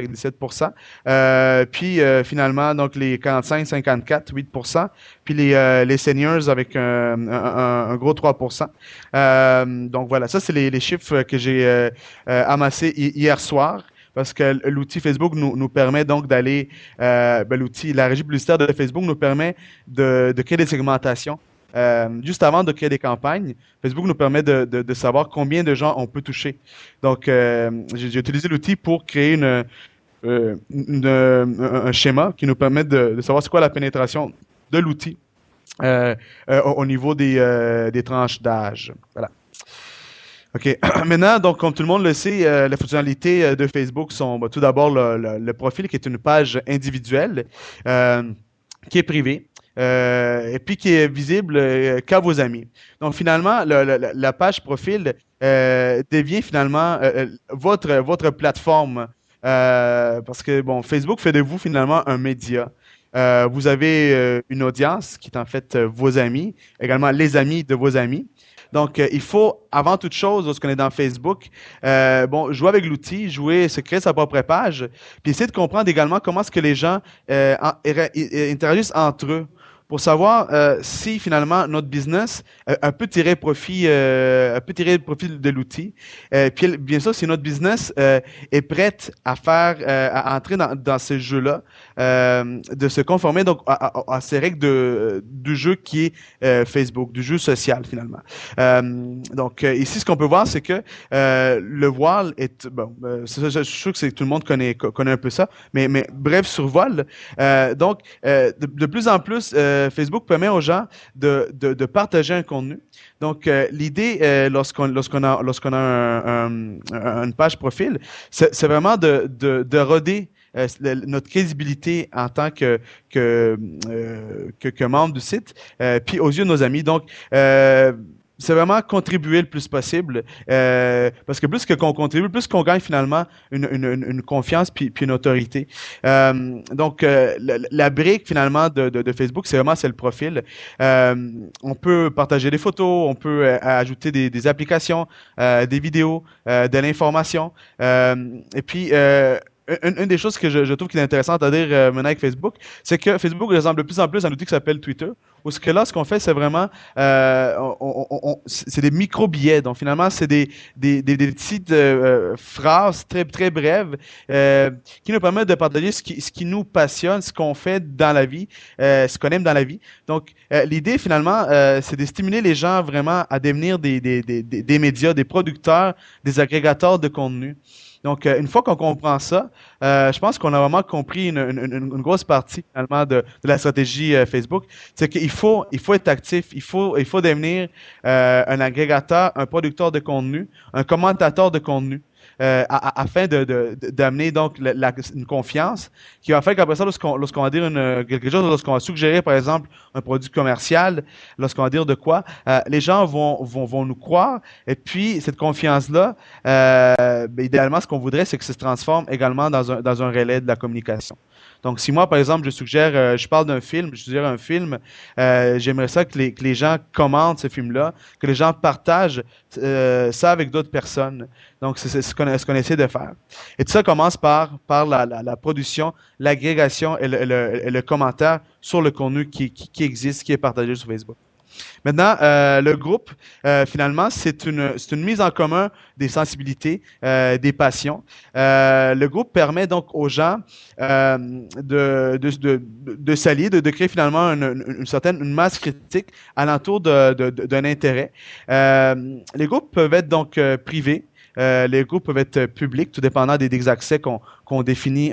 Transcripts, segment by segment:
fait 17%. Puis finalement, donc les 45-54, 8%. Puis les seniors avec un gros 3%. Donc voilà, ça c'est les chiffres que j'ai amassés hier soir. Parce que l'outil Facebook nous permet donc d'aller, la régie publicitaire de Facebook nous permet de créer des segmentations. Juste avant de créer des campagnes, Facebook nous permet de savoir combien de gens on peut toucher. Donc, j'ai utilisé l'outil pour créer un schéma qui nous permet de savoir c'est quoi la pénétration de l'outil au niveau des tranches d'âge. Voilà. OK. Maintenant, donc, comme tout le monde le sait, les fonctionnalités de Facebook sont tout d'abord le profil qui est une page individuelle euh, qui est privée. Et puis qui est visible qu'à vos amis. Donc finalement, la page profil devient finalement votre plateforme parce que bon, Facebook fait de vous finalement un média. Vous avez une audience qui est en fait vos amis, également les amis de vos amis. Donc, il faut, avant toute chose, lorsqu'on est dans Facebook, jouer avec l'outil, se créer sa propre page, puis essayer de comprendre également comment est-ce que les gens interagissent entre eux pour savoir si finalement notre business peut tirer profit de l'outil. Puis bien sûr, si notre business est prête à à entrer dans ce jeu-là, de se conformer donc à ces règles du jeu qui est Facebook, du jeu social finalement. Donc ici, ce qu'on peut voir, c'est que le voile est bon. Je suis sûr que tout le monde connaît un peu ça, mais bref sur voile. Donc de plus en plus, Facebook permet aux gens de partager un contenu. Donc l'idée lorsqu'on a une page profil, c'est vraiment de roder notre crédibilité en tant que membre du site, puis aux yeux de nos amis. Donc, c'est vraiment contribuer le plus possible, parce que plus qu'on contribue, plus qu'on gagne finalement une confiance puis une autorité. Donc, la brique finalement de Facebook, c'est le profil. On peut partager des photos, on peut ajouter des applications, des vidéos, de l'information. Et puis, une des choses que je trouve qui est intéressante à dire maintenant avec Facebook, c'est que Facebook ressemble de plus en plus à un outil qui s'appelle Twitter, où ce que là, ce qu'on fait, c'est vraiment, c'est des micro-billets. Donc finalement, c'est des petites phrases très, très brèves qui nous permettent de partager ce qui nous passionne, ce qu'on fait dans la vie, ce qu'on aime dans la vie. Donc l'idée finalement, c'est de stimuler les gens vraiment à devenir des médias, des producteurs, des agrégateurs de contenu. Donc, une fois qu'on comprend ça, je pense qu'on a vraiment compris une grosse partie finalement de la stratégie Facebook. C'est qu'il faut être actif, il faut devenir un agrégateur, un producteur de contenu, un commentateur de contenu. Afin d'amener donc une confiance qui va faire qu'après ça, lorsqu'on va dire quelque chose, lorsqu'on va suggérer par exemple un produit commercial, lorsqu'on va dire de quoi, les gens vont nous croire et puis cette confiance-là, idéalement ce qu'on voudrait c'est que ça se transforme également dans un relais de la communication. Donc, si moi, par exemple, je parle d'un film, je suggère un film, j'aimerais ça que les gens commentent ce film-là, que les gens partagent ça avec d'autres personnes. Donc, c'est ce qu'on essaie de faire. Et tout ça commence par la production, l'agrégation et le commentaire sur le contenu qui existe, qui est partagé sur Facebook. Maintenant, le groupe, finalement, c'est une mise en commun des sensibilités, des passions. Le groupe permet donc aux gens de s'allier, de créer finalement une masse critique alentour d'un intérêt. Les groupes peuvent être donc privés. Les groupes peuvent être publics, tout dépendant des accès qu'on définit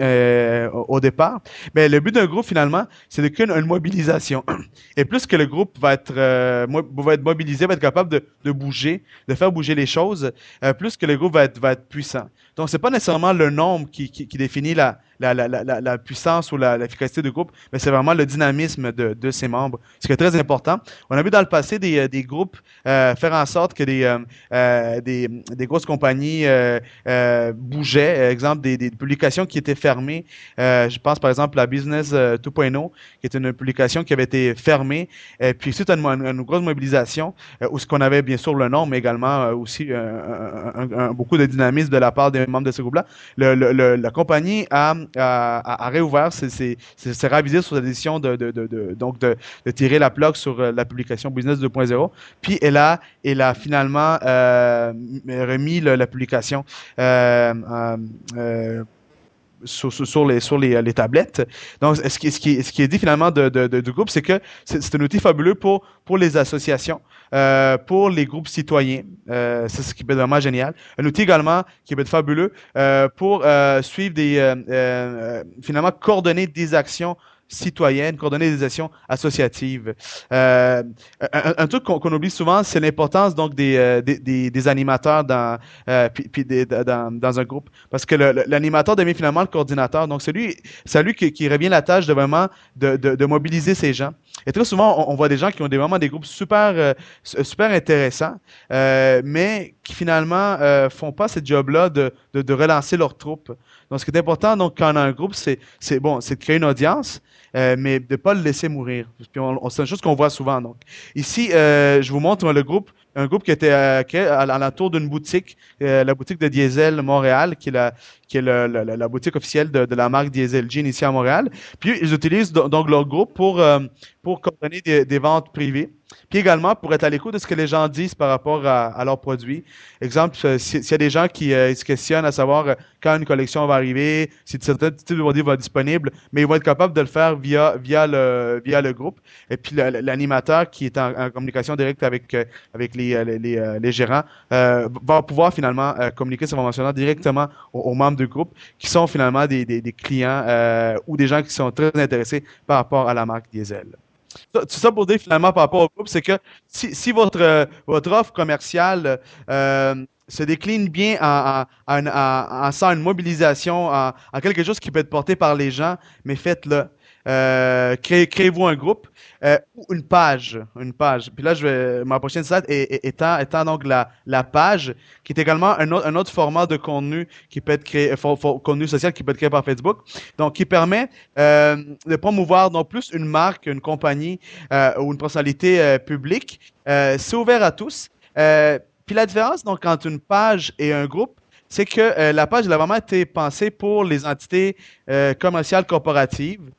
au départ. Mais le but d'un groupe, finalement, c'est de créer une mobilisation. Et plus que le groupe va être mobilisé, va être capable de bouger, de faire bouger les choses, plus que le groupe va être puissant. Donc, c'est pas nécessairement le nombre qui définit la la puissance ou l'efficacité du groupe, mais c'est vraiment le dynamisme de ses membres, ce qui est très important. On a vu dans le passé des groupes faire en sorte que des grosses compagnies bougeaient. Exemple, des publications qui étaient fermées. Je pense par exemple à Business 2.0, qui est une publication qui avait été fermée. Puis suite à une grosse mobilisation, où ce qu'on avait bien sûr le nom, mais également aussi beaucoup de dynamisme de la part des membres de ce groupe-là, la compagnie a réouvert, s'est ravisé sur la décision donc de tirer la plug sur la publication Business 2.0. Puis elle a finalement remis la publication sur les tablettes. Donc, ce qui est dit finalement du groupe, c'est que c'est un outil fabuleux pour les associations, pour les groupes citoyens. C'est ce qui peut être vraiment génial. Un outil également qui peut être fabuleux pour suivre finalement coordonner des actions citoyennes, coordonner des actions associatives. Un truc qu'on oublie souvent, c'est l'importance donc des animateurs dans un groupe. Parce que l'animateur devient finalement le coordinateur. Donc, c'est lui qui revient la tâche de vraiment de mobiliser ces gens. Et très souvent, on voit des gens qui ont vraiment des groupes super intéressants, mais qui finalement font pas ce job-là de relancer leur troupe. Donc, ce qui est important, donc, quand on a un groupe, c'est de créer une audience, mais de ne pas le laisser mourir. Puis c'est une chose qu'on voit souvent. Donc. Ici, je vous montre un groupe qui était créé à l'entour d'une boutique, la boutique de Diesel Montréal, qui est la boutique officielle de la marque Diesel Jean ici à Montréal. Puis, ils utilisent donc leur groupe pour coordonner des ventes privées. Puis également pour être à l'écoute de ce que les gens disent par rapport à leurs produits. Exemple, s'il y a des gens qui se questionnent à savoir quand une collection va arriver, si certains types de produits vont être disponibles, mais ils vont être capables de le faire via le groupe. Et puis l'animateur qui est en communication directe avec les gérants va pouvoir finalement communiquer cette information-là directement aux membres du groupe qui sont finalement des clients ou des gens qui sont très intéressés par rapport à la marque Diesel. Tout ça pour dire finalement par rapport au groupe, c'est que si votre offre commerciale se décline bien sans une mobilisation, en quelque chose qui peut être porté par les gens, mais faites-le. Créez-vous un groupe ou une page. Puis là, ma prochaine slide étant donc la page, qui est également un autre format de contenu qui peut être créé, contenu social qui peut être créé par Facebook. Donc, qui permet de promouvoir non plus une marque, une compagnie ou une personnalité publique. C'est ouvert à tous. Puis la différence donc entre une page et un groupe, c'est que la page elle a vraiment été pensée pour les entités commerciales corporatives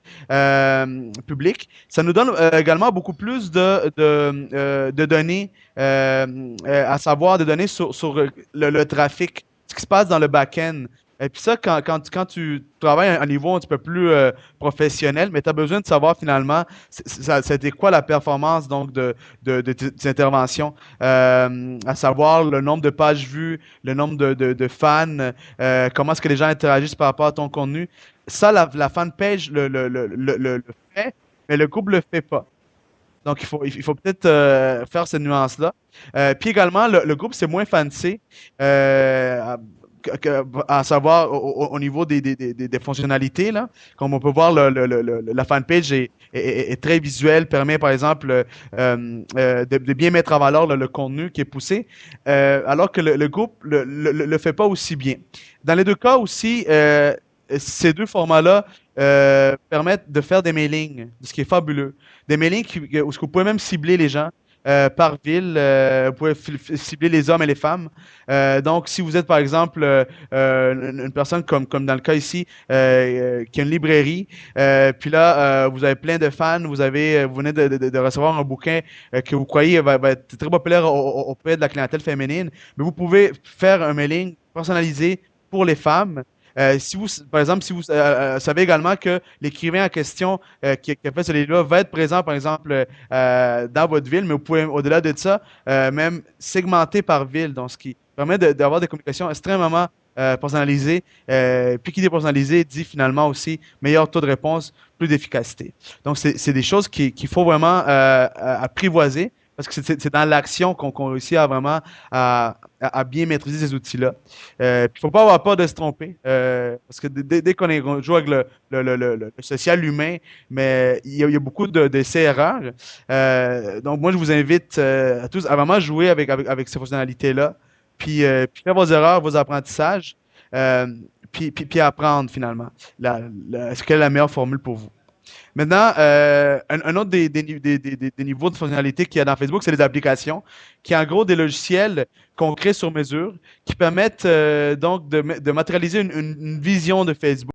publiques. Ça nous donne également beaucoup plus de données, à savoir des données sur le trafic, ce qui se passe dans le back-end. Et puis ça, quand tu travailles à un niveau un petit peu plus professionnel, mais tu as besoin de savoir finalement c'était quoi la performance donc de tes interventions, à savoir le nombre de pages vues, le nombre de fans, comment est-ce que les gens interagissent par rapport à ton contenu. Ça, la fanpage le fait, mais le groupe le fait pas. Donc, il faut peut-être faire cette nuance-là. Puis également, le groupe, c'est moins fancy. À savoir au niveau des fonctionnalités, là. Comme on peut voir, la fanpage est très visuelle, permet par exemple de bien mettre en valeur le contenu qui est poussé, alors que le groupe le fait pas aussi bien. Dans les deux cas aussi, ces deux formats-là permettent de faire des mailings, ce qui est fabuleux. Des mailings où vous pouvez même cibler les gens. Par ville, vous pouvez cibler les hommes et les femmes. Donc, si vous êtes, par exemple, une personne comme dans le cas ici, qui a une librairie, puis là, vous avez plein de fans, vous venez de recevoir un bouquin que vous croyez va être très populaire auprès de la clientèle féminine, mais vous pouvez faire un mailing personnalisé pour les femmes. Par exemple, si vous savez également que l'écrivain en question qui a fait ce livre-là va être présent, par exemple, dans votre ville, mais vous pouvez, au-delà de ça, même segmenter par ville, donc ce qui permet d'avoir des communications extrêmement personnalisées. Puis qui dit personnalisé dit finalement aussi meilleur taux de réponse, plus d'efficacité. Donc, c'est des choses qu'il faut vraiment apprivoiser parce que c'est dans l'action qu'on réussit à vraiment à bien maîtriser ces outils-là. Puis, il faut pas avoir peur de se tromper, parce que dès qu'on joue avec le social humain, mais il y a beaucoup d'essais-erreurs. Donc, moi, je vous invite à tous à vraiment jouer avec ces fonctionnalités-là, puis faire vos erreurs, vos apprentissages, euh, puis apprendre finalement ce qu'est la meilleure formule pour vous. Maintenant, un autre des niveaux de fonctionnalité qu'il y a dans Facebook, c'est les applications, qui est en gros des logiciels qu'on crée sur mesure, qui permettent donc de matérialiser une vision de Facebook.